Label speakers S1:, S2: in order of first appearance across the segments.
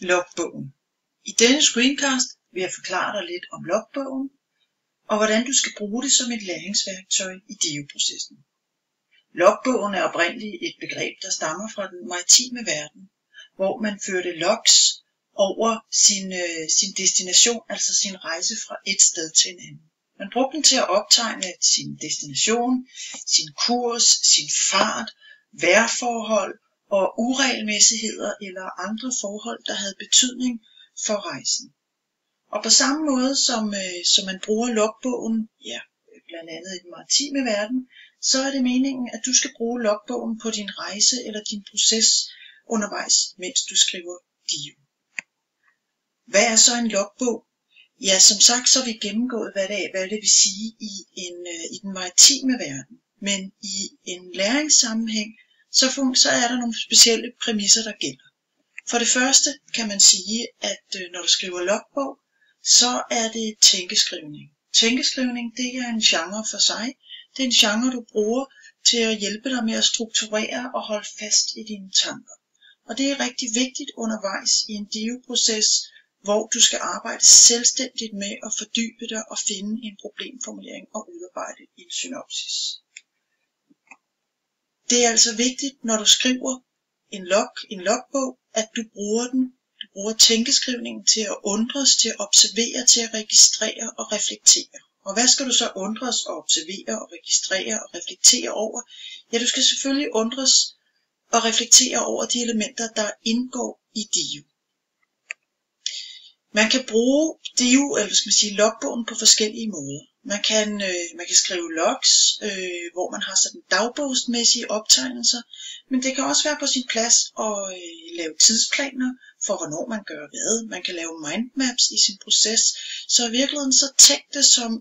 S1: Logbogen. I denne screencast vil jeg forklare dig lidt om logbogen, og hvordan du skal bruge det som et læringsværktøj i DIU-processen. Logbogen er oprindeligt et begreb, der stammer fra den maritime verden, hvor man førte logs over sin destination, altså sin rejse fra et sted til en anden. Man brugte den til at optegne sin destination, sin kurs, sin fart, vejrforhold og uregelmæssigheder eller andre forhold, der havde betydning for rejsen. Og på samme måde som man bruger logbogen, blandt andet i den maritime verden, så er det meningen, at du skal bruge logbogen på din rejse eller din proces undervejs, mens du skriver DIU. Hvad er så en logbog? Ja, som sagt, så har vi gennemgået, hvad det vil sige i den maritime verden. Men i en læringssammenhæng, så er der nogle specielle præmisser, der gælder. For det første kan man sige, at når du skriver logbog, så er det tænkeskrivning. Tænkeskrivning, det er en genre for sig. Det er en genre, du bruger til at hjælpe dig med at strukturere og holde fast i dine tanker. Og det er rigtig vigtigt undervejs i en DIU-proces, hvor du skal arbejde selvstændigt med at fordybe dig og finde en problemformulering og udarbejde en synopsis. Det er altså vigtigt, når du skriver en logbog, at du bruger tænkeskrivningen til at undres, til at observere, til at registrere og reflektere. Og hvad skal du så undres og observere og registrere og reflektere over? Ja, du skal selvfølgelig undres og reflektere over de elementer, der indgår i DIU. Man kan bruge DIU, eller skal man sige logbogen, på forskellige måder. Man kan skrive logs, hvor man har sådan dagbogsmæssige optegnelser, men det kan også være på sin plads at lave tidsplaner for, hvornår man gør hvad. Man kan lave mindmaps i sin proces, så i virkeligheden så tænk det som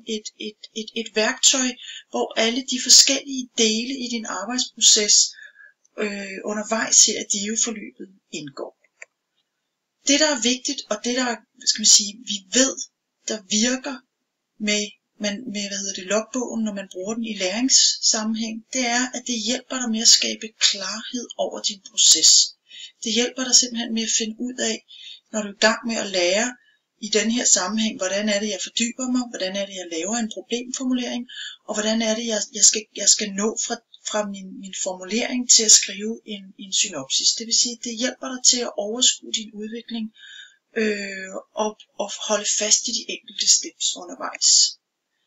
S1: et værktøj, hvor alle de forskellige dele i din arbejdsproces undervejs her i DIU-forløbet indgår. Det, der er vigtigt, og det, der vi ved, der virker med logbogen, når man bruger den i læringssammenhæng, det er, at det hjælper dig med at skabe klarhed over din proces. Det hjælper dig simpelthen med at finde ud af, når du er i gang med at lære i den her sammenhæng, hvordan er det, jeg fordyber mig, hvordan er det, jeg laver en problemformulering, og hvordan er det, jeg skal nå fra min formulering til at skrive en synopsis. Det vil sige, at det hjælper dig til at overskue din udvikling og holde fast i de enkelte steps undervejs.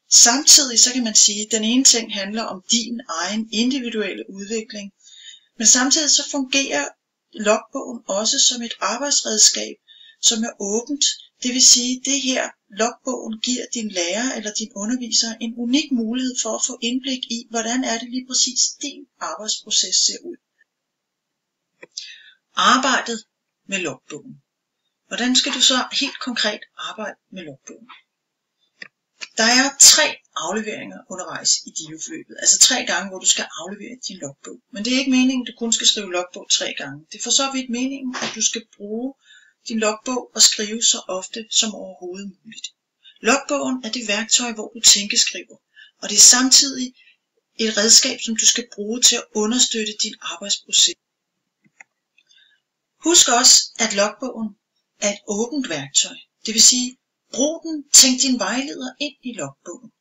S1: Samtidig så kan man sige, at den ene ting handler om din egen individuelle udvikling, men samtidig så fungerer logbogen også som et arbejdsredskab, som er åbent. Det vil sige, at det her logbogen giver din lærer eller din underviser en unik mulighed for at få indblik i, hvordan er det lige præcis din arbejdsproces ser ud. Arbejdet med logbogen. Hvordan skal du så helt konkret arbejde med logbogen? Der er 3 afleveringer undervejs i DIU-forløbet, altså 3 gange, hvor du skal aflevere din logbog. Men det er ikke meningen, at du kun skal skrive logbog 3 gange. Det er for så vidt meningen, at du skal bruge din logbog og skrive så ofte som overhovedet muligt. Logbogen er det værktøj, hvor du tænkeskriver, og det er samtidig et redskab, som du skal bruge til at understøtte din arbejdsproces. Husk også, at logbogen er et åbent værktøj, det vil sige, brug den, tænk din vejleder ind i logbogen.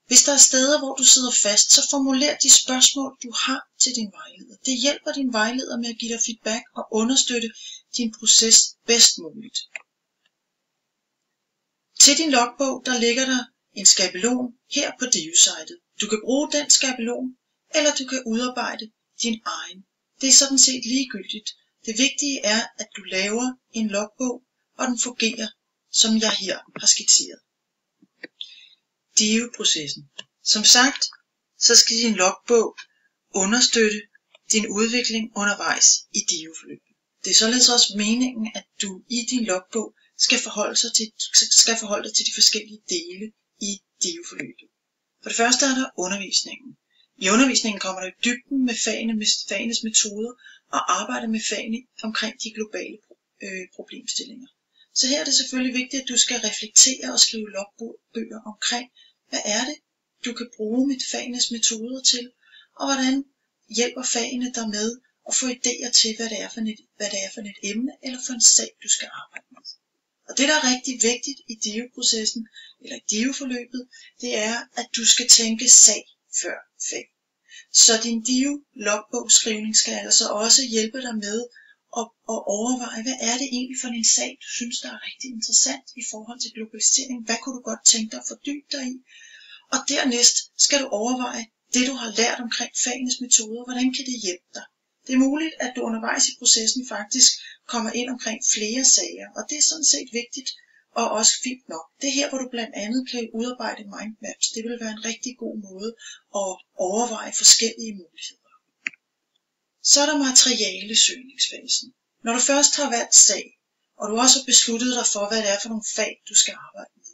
S1: Hvis der er steder, hvor du sidder fast, så formuler de spørgsmål, du har til din vejleder. Det hjælper din vejleder med at give dig feedback og understøtte din proces bedst muligt. Til din logbog, der ligger der en skabelon her på DIU-sitet. Du kan bruge den skabelon, eller du kan udarbejde din egen. Det er sådan set ligegyldigt. Det vigtige er, at du laver en logbog, og den fungerer, som jeg her har skitseret. DIU-processen. Som sagt, så skal din logbog understøtte din udvikling undervejs i DIU-forløbet. Det er således også meningen, at du i din logbog skal forholde dig til de forskellige dele i DIU-forløbet. For det første er der undervisningen. I undervisningen kommer du i dybden med fagenes metoder og arbejder med fagene omkring de globale problemstillinger. Så her er det selvfølgelig vigtigt, at du skal reflektere og skrive logbøger omkring, hvad er det, du kan bruge med fagenes metoder til, og hvordan hjælper fagene dig med og få idéer til, hvad det er for et emne eller for en sag, du skal arbejde med. Og det, der er rigtig vigtigt i DIU-processen, eller i DIU-forløbet, det er, at du skal tænke sag før fag. Så din DIU-logbogskrivning skal altså også hjælpe dig med at overveje, hvad er det egentlig for en sag, du synes, der er rigtig interessant i forhold til globalisering. Hvad kunne du godt tænke dig at fordybe dig i? Og dernæst skal du overveje det, du har lært omkring fagenes metoder. Hvordan kan det hjælpe dig? Det er muligt, at du undervejs i processen faktisk kommer ind omkring flere sager, og det er sådan set vigtigt og også fint nok. Det er her, hvor du blandt andet kan udarbejde mindmaps. Det vil være en rigtig god måde at overveje forskellige muligheder. Så er der materialesøgningsfasen. Når du først har valgt sag, og du også har besluttet dig for, hvad det er for nogle fag, du skal arbejde med,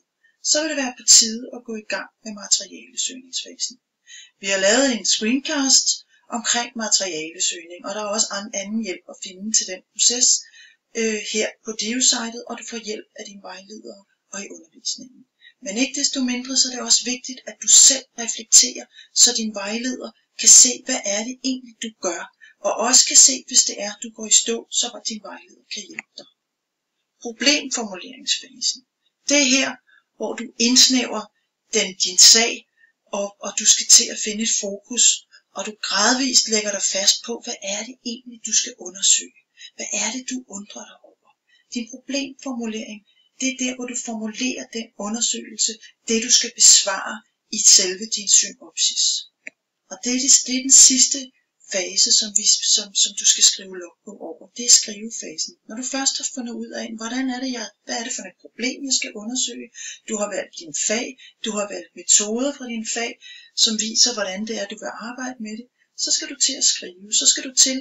S1: så vil det være på tide at gå i gang med materialesøgningsfasen. Vi har lavet en screencast omkring materialesøgning, og der er også anden hjælp at finde til den proces her på DIU-sitet, og du får hjælp af dine vejledere og i undervisningen. Men ikke desto mindre, så er det også vigtigt, at du selv reflekterer, så din vejleder kan se, hvad er det egentlig, du gør, og også kan se, hvis det er, du går i stå, så din vejleder kan hjælpe dig. Problemformuleringsfasen. Det er her, hvor du indsnæver din sag, og du skal til at finde et fokus, og du gradvist lægger dig fast på, hvad er det egentlig, du skal undersøge. Hvad er det, du undrer dig over? Din problemformulering, det er der, hvor du formulerer den undersøgelse, det du skal besvare i selve din synopsis. Og det er den sidste fase, som du skal skrive logbog over. Det er skrivefasen. Når du først har fundet ud af, hvad er det for et problem, jeg skal undersøge. Du har valgt din fag, du har valgt metoder fra din fag, som viser, hvordan det er, du vil arbejde med det. Så skal du til at skrive, så skal du til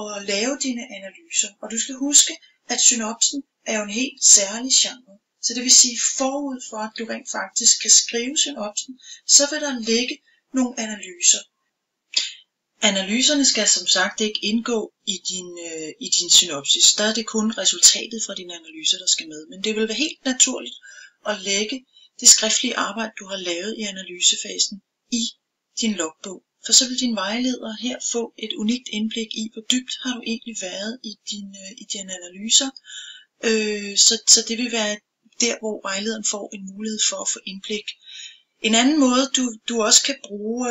S1: at lave dine analyser. Og du skal huske, at synopsen er jo en helt særlig genre. Så det vil sige, forud for at du rent faktisk kan skrive synopsen, så vil der ligge nogle analyser. Analyserne skal som sagt ikke indgå i din synopsis. Der er det kun resultatet fra dine analyser, der skal med. Men det vil være helt naturligt at lægge det skriftlige arbejde, du har lavet i analysefasen, i din logbog. For så vil din vejleder her få et unikt indblik i, hvor dybt har du egentlig været i dine analyser. Så det vil være der, hvor vejlederen får en mulighed for at få indblik. En anden måde, du også kan bruge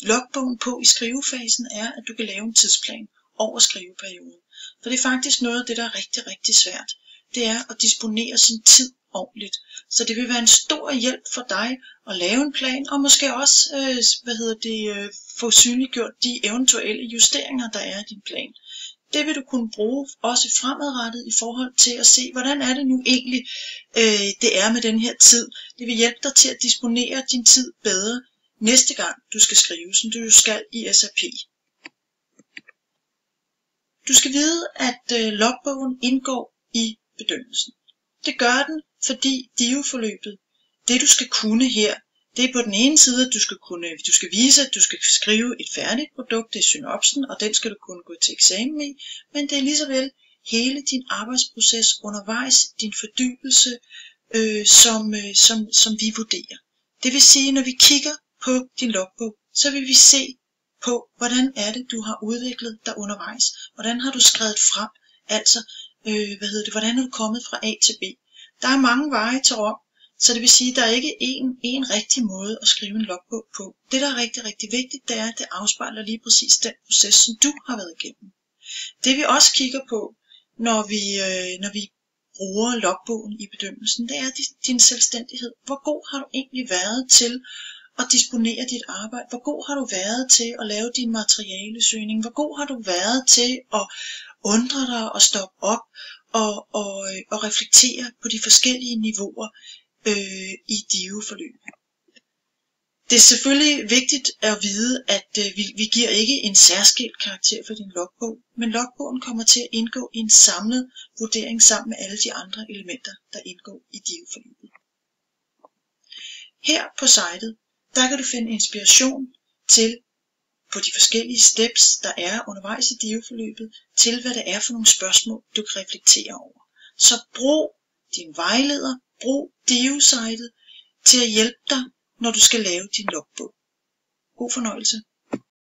S1: logbogen på i skrivefasen, er, at du kan lave en tidsplan over skriveperioden. For det er faktisk noget af det, der er rigtig, rigtig svært. Det er at disponere sin tid ordentligt. Så det vil være en stor hjælp for dig at lave en plan, og måske også få synliggjort de eventuelle justeringer, der er i din plan. Det vil du kunne bruge også fremadrettet i forhold til at se, hvordan er det nu egentlig, det er med den her tid. Det vil hjælpe dig til at disponere din tid bedre næste gang, du skal skrive, som du jo skal i SAP. Du skal vide, at logbogen indgår i bedømmelsen. Det gør den, fordi DIU-forløbet, det du skal kunne her, det er på den ene side, at du skal vise, at du skal skrive et færdigt produkt, det er synopsen, og den skal du kunne gå til eksamen i, men det er lige så vel hele din arbejdsproces undervejs, din fordybelse, som vi vurderer. Det vil sige, når vi kigger på din logbog, så vil vi se på, hvordan er det, du har udviklet dig undervejs. Hvordan har du skrevet frem, altså, hvordan er du kommet fra A til B. Der er mange veje til Rom. Så det vil sige, at der er ikke en rigtig måde at skrive en logbog på. Det, der er rigtig, rigtig vigtigt, det er, at det afspejler lige præcis den proces, som du har været igennem. Det vi også kigger på, når vi bruger logbogen i bedømmelsen, det er din selvstændighed. Hvor god har du egentlig været til at disponere dit arbejde? Hvor god har du været til at lave din materialesøgning? Hvor god har du været til at undre dig og stoppe op og reflektere på de forskellige niveauer i DIU-forløbet. Det er selvfølgelig vigtigt at vide, at vi giver ikke en særskilt karakter for din logbog, men logbogen kommer til at indgå i en samlet vurdering sammen med alle de andre elementer, der indgår i DIU-forløbet. Her på sitet, der kan du finde inspiration til på de forskellige steps, der er undervejs i DIU-forløbet, til hvad det er for nogle spørgsmål, du kan reflektere over. Så brug din vejleder, brug DIU-sitet til at hjælpe dig, når du skal lave din logbog. God fornøjelse.